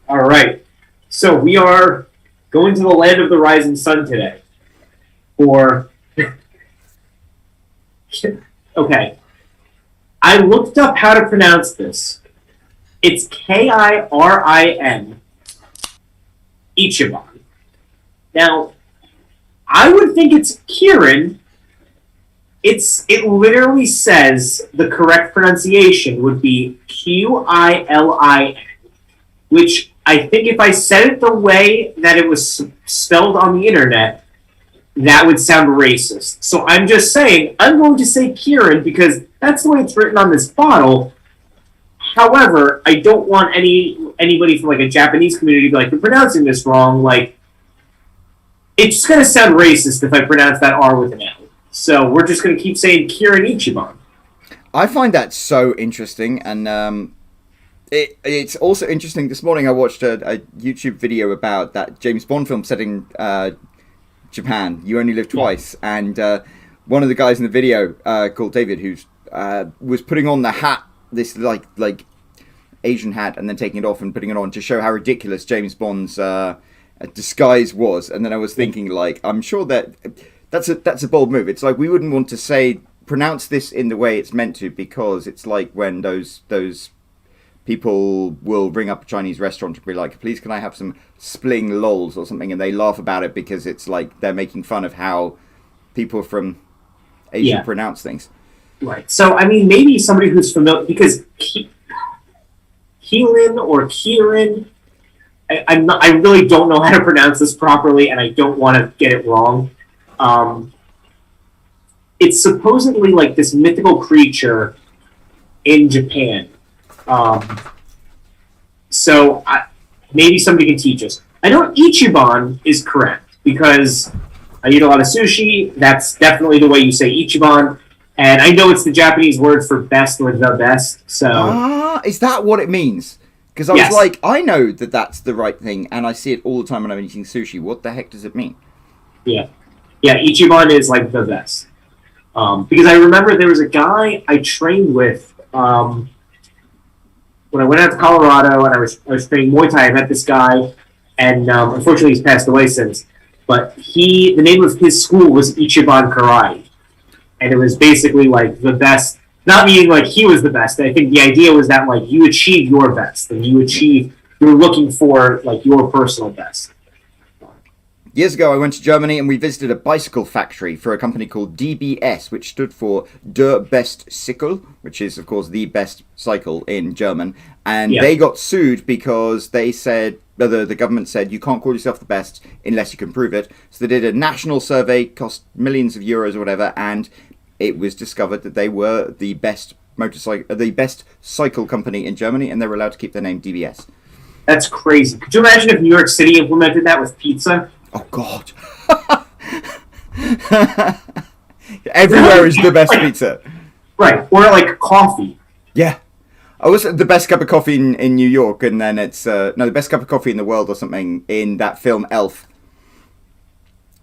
All right. So we are going to the land of the rising sun today. For okay, I looked up how to pronounce this. It's Kirin Ichiban. Now, I would think it's Kirin. It literally says the correct pronunciation would be Qilin, which I think if I said it the way that it was spelled on the internet, that would sound racist. So I'm just saying, I'm going to say Kirin because that's the way it's written on this bottle. However, I don't want anybody from like a Japanese community to be like, you're pronouncing this wrong. Like, it's just going to sound racist if I pronounce that R with an L. So we're just going to keep saying Kirin Ichiban. I find that so interesting, and it's also interesting. This morning I watched a YouTube video about that James Bond film set in Japan, You Only Live Twice, and one of the guys in the video called David, who's was putting on the hat, this like Asian hat, and then taking it off and putting it on to show how ridiculous James Bond's disguise was. And then I was thinking, like, I'm sure that's a bold move. It's like we wouldn't want to pronounce this in the way it's meant to, because it's like when those people will ring up a Chinese restaurant and be like, please can I have some spling lols or something, and they laugh about it because it's like they're making fun of how people from Asia pronounce things. Right. So I mean, maybe somebody who's familiar, because Keelan or Kirin, I really don't know how to pronounce this properly, and I don't want to get it wrong. It's supposedly like this mythical creature in Japan. So maybe somebody can teach us. I know Ichiban is correct because I eat a lot of sushi. That's definitely the way you say Ichiban. And I know it's the Japanese word for best or the best. So is that what it means? Because I was like, I know that that's the right thing, and I see it all the time when I'm eating sushi. What the heck does it mean? Yeah, Ichiban is like the best. Because I remember there was a guy I trained with when I went out to Colorado, and I was training Muay Thai. I met this guy, and unfortunately he's passed away since. But the name of his school was Ichiban Karate, and it was basically like the best. Not meaning like he was the best. I think the idea was that like you achieve your best, and you're looking for like your personal best. Years ago, I went to Germany and we visited a bicycle factory for a company called DBS, which stood for Der Best Cycle, which is, of course, the best cycle in German. And they got sued because they said, the government said, you can't call yourself the best unless you can prove it. So they did a national survey, cost millions of euros or whatever, and it was discovered that they were the best cycle company in Germany, and they were allowed to keep their name DBS. That's crazy. Could you imagine if New York City implemented that with pizza? Oh, God. Everywhere is the best pizza. Right. Or like coffee. Yeah. I was the best cup of coffee in New York, and then it's the best cup of coffee in the world or something in that film Elf.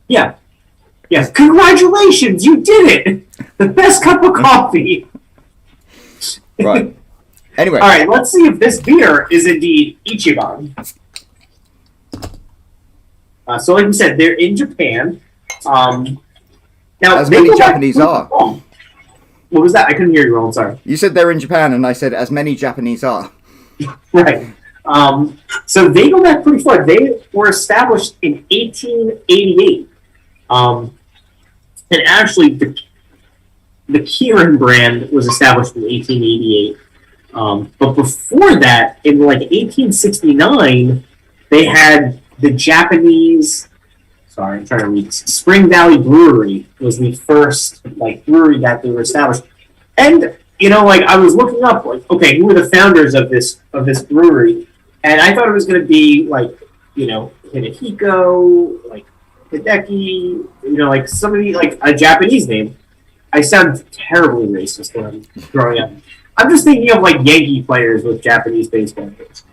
Yeah. Yes. Congratulations, you did it. The best cup of coffee. Right. Anyway. All right, let's see if this beer is indeed Ichiban. So like we said, they're in Japan. Now, as many Japanese are. What was that? I couldn't hear you, Roland. Sorry. You said they're in Japan, and I said as many Japanese are. Right. So they go back pretty far. They were established in 1888. And actually, the Kirin brand was established in 1888. But before that, in like 1869, they had the Japanese. Sorry, I'm trying to read this. Spring Valley Brewery was the first like brewery that they were established. And I was looking up like, okay, who were the founders of this brewery? And I thought it was going to be like, Hidehiko, like Hideki, like somebody like a Japanese name. I sound terribly racist when I'm growing up. I'm just thinking of like Yankee players with Japanese baseball names.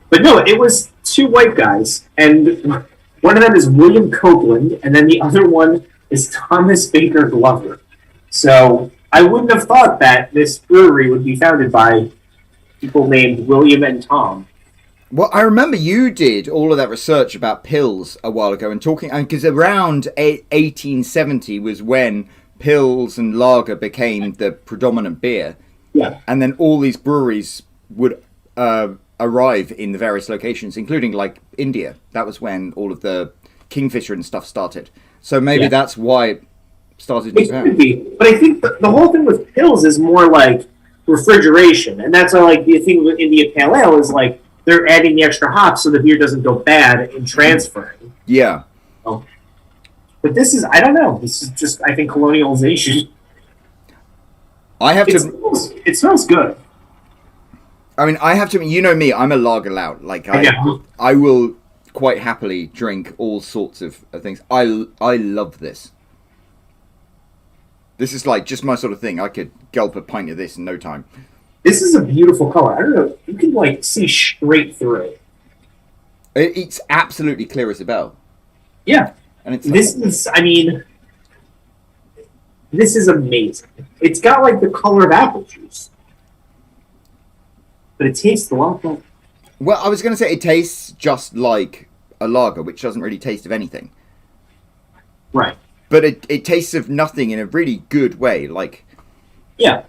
But no, it was two white guys, and one of them is William Copeland, and then the other one is Thomas Baker Glover. So I wouldn't have thought that this brewery would be founded by people named William and Tom. Well, I remember you did all of that research about pills a while ago and talking, because around 1870 was when pills and lager became the predominant beer. Yeah. And then all these breweries would arrive in the various locations, including like India. That was when all of the Kingfisher and stuff started. So maybe that's why it started in Japan. It could be. But I think the whole thing with pills is more like refrigeration. And that's why like the thing with India Pale Ale is like they're adding the extra hops so the beer doesn't go bad in transferring. Yeah. So, but this is, I don't know. This is just, I think, colonialization. It smells good. I mean, I have to. You know me. I'm a lager lout. Like I will quite happily drink all sorts of things. I love this. This is like just my sort of thing. I could gulp a pint of this in no time. This is a beautiful color. I don't know. You can like see straight through it. It's absolutely clear as a bell. Yeah. And it's this is amazing. It's got like the color of apple juice. But it tastes a lot better. Well, I was going to say it tastes just like a lager, which doesn't really taste of anything. Right. But it tastes of nothing in a really good way. Like, yeah.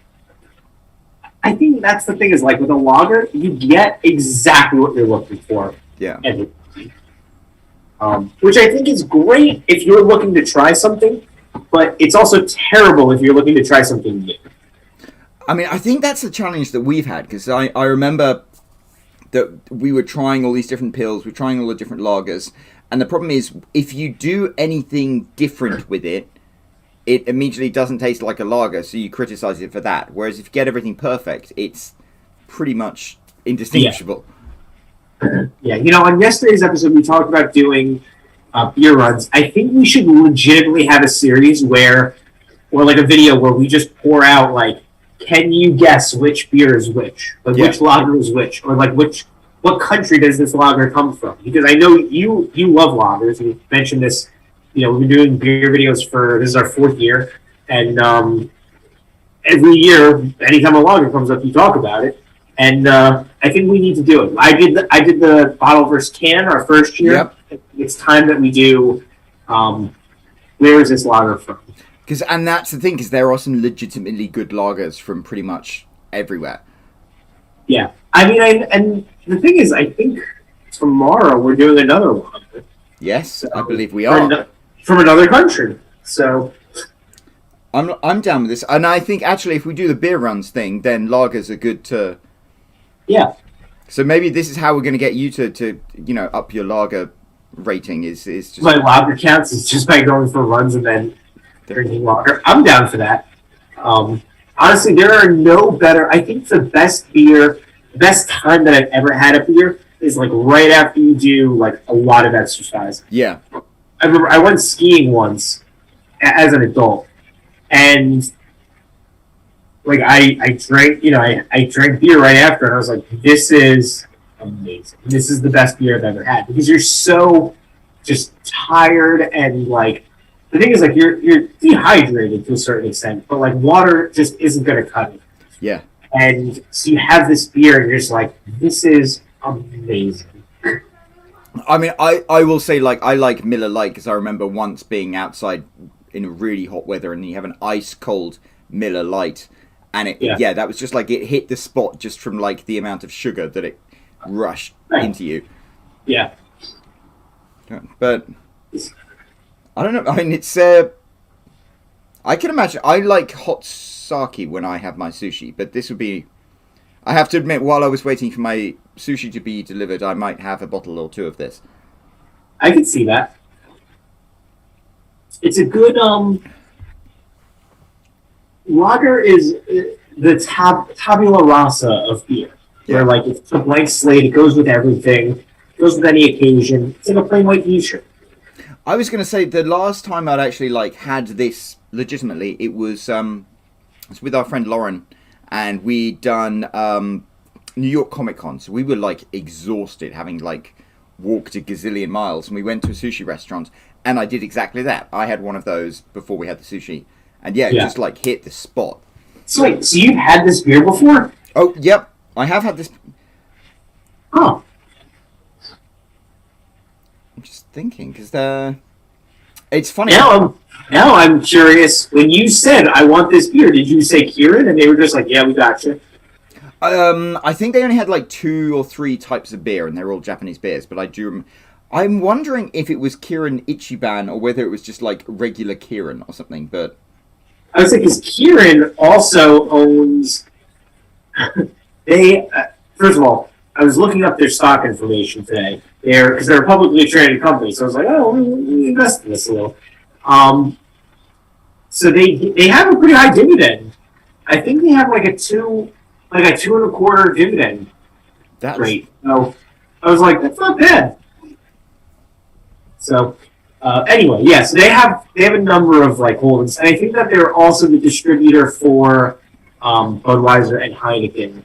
I think that's the thing is like with a lager, you get exactly what you're looking for. Yeah. Which I think is great if you're looking to try something, but it's also terrible if you're looking to try something new. I mean, I think that's the challenge that we've had, because I remember that we were trying all these different pills, we're trying all the different lagers, and the problem is, if you do anything different with it, it immediately doesn't taste like a lager, so you criticize it for that. Whereas if you get everything perfect, it's pretty much indistinguishable. Yeah, you know, on yesterday's episode, we talked about doing beer runs. I think we should legitimately have a series or like a video where we just pour out, like, can you guess which beer is which? Like, which lager is which? Or, like, what country does this lager come from? Because I know you love lagers. You mentioned this, you know, we've been doing beer videos this is our 4th year. And every year, anytime a lager comes up, you talk about it. And I think we need to do it. I did the bottle versus can our first year. Yep. It's time that we do where is this lager from? And that's the thing, because there are some legitimately good lagers from pretty much everywhere. Yeah. I mean, and the thing is, I think tomorrow we're doing another one. Yes, so, I believe we are. From another country. So I'm down with this. And I think, actually, if we do the beer runs thing, then lagers are good to... Yeah. So maybe this is how we're going to get you to you know, up your lager rating is just... My lager counts is just by going for runs and then drinking lager. I'm down for that. Honestly, there are no better... I think the best time that I've ever had a beer is like right after you do like a lot of exercise. Yeah. I remember I went skiing once as an adult, and like I drank, you know, I drank beer right after, and I was like, this is amazing. This is the best beer I've ever had, because you're so just tired, and like the thing is like you're dehydrated to a certain extent, but like water just isn't gonna cut it. Yeah. And so you have this beer, and you're just like, this is amazing. I mean, I will say, like, I like Miller Lite, because I remember once being outside in really hot weather, and you have an ice cold Miller Lite, and that was just like, it hit the spot just from like the amount of sugar that it rushed into you. Yeah. But I don't know. I mean, it's I can imagine. I like hot sake when I have my sushi, but this would be... I have to admit, while I was waiting for my sushi to be delivered, I might have a bottle or two of this. I can see that. It's a good lager is the tabula rasa of beer. Yeah. Where like it's a blank slate, it goes with everything, it goes with any occasion. It's like a plain white t-shirt. I was going to say, the last time I'd actually like had this legitimately, it was with our friend Lauren, and we'd done New York Comic Con, so we were like exhausted, having like walked a gazillion miles, and we went to a sushi restaurant, and I did exactly that. I had one of those before we had the sushi, and it just like hit the spot. So wait, so you've had this beer before? Oh, yep. I have had this. Oh, I'm just thinking because it's funny. Now I'm curious. When you said I want this beer, did you say Kirin? And they were just like, yeah, we got you. I think they only had like 2 or 3 types of beer, and they're all Japanese beers. But I'm wondering if it was Kirin Ichiban or whether it was just like regular Kirin or something. But I was thinking, because Kirin also owns. They first of all, I was looking up their stock information today. Because they're a publicly traded company, so I was like, oh, we invest in this a little. So they have a pretty high dividend. I think they have like a 2.25 dividend rate. So I was like, that's not bad. So anyway, yes, they have a number of like holdings, and I think that they're also the distributor for Budweiser and Heineken.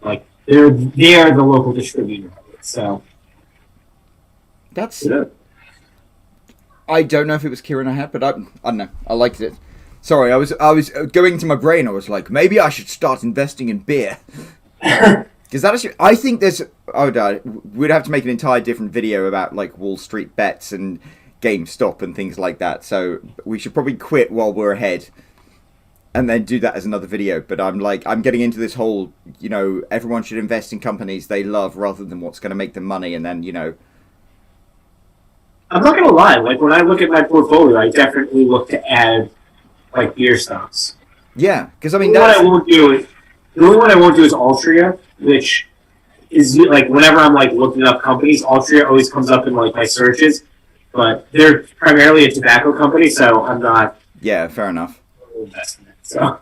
Like they're the local distributor of it. So that's. Yeah. I don't know if it was Kirin I had, but I don't know. I liked it. Sorry, I was going to my brain. I was like, maybe I should start investing in beer. Because that actually, I think there's. Oh, no, we'd have to make an entire different video about like Wall Street bets and GameStop and things like that. So we should probably quit while we're ahead, and then do that as another video. But I'm getting into this whole, everyone should invest in companies they love rather than what's going to make them money, and then I'm not gonna lie. Like when I look at my portfolio, I definitely look to add like beer stocks. Yeah, because I mean, the only one I won't do is Altria, which is like whenever I'm like looking up companies, Altria always comes up in like my searches. But they're primarily a tobacco company, so I'm not. Yeah, fair enough. Investing in it, so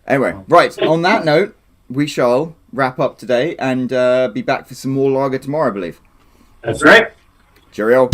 anyway, right. On that note, we shall wrap up today and be back for some more lager tomorrow, I believe. That's right. Cheerio.